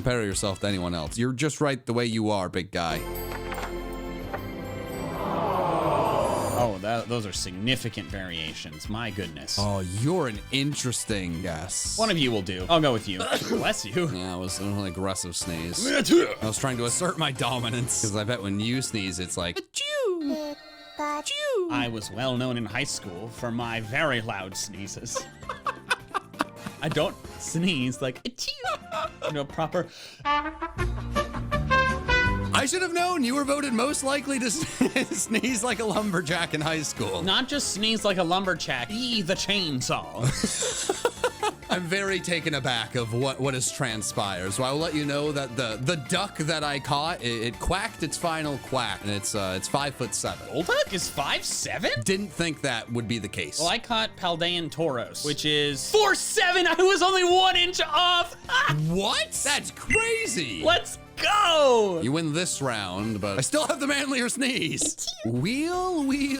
compare yourself to anyone else. You're just right the way you are, big guy. Oh, those are significant variations. My goodness. Oh, you're an interesting guess. One of you will do. I'll go with you. Bless you. Yeah, it was an aggressive sneeze. I was trying to assert my dominance. Because I bet when you sneeze, it's like, achoo! Achoo! I was well known in high school for my very loud sneezes. I don't sneeze like, achoo! No proper... I should have known you were voted most likely to sneeze like a lumberjack in high school. Not just sneeze like a lumberjack, be the chainsaw. I'm very taken aback of what has transpired. So I will let you know that the duck that I caught, it quacked its final quack, and it's 5'7". Old duck is 5'7"? Didn't think that would be the case. Well, I caught Paldean Tauros, which is 4'7". I was only 1 inch off. What? That's crazy. Let's go. You win this round, but I still have the manlier sneeze. Wheel.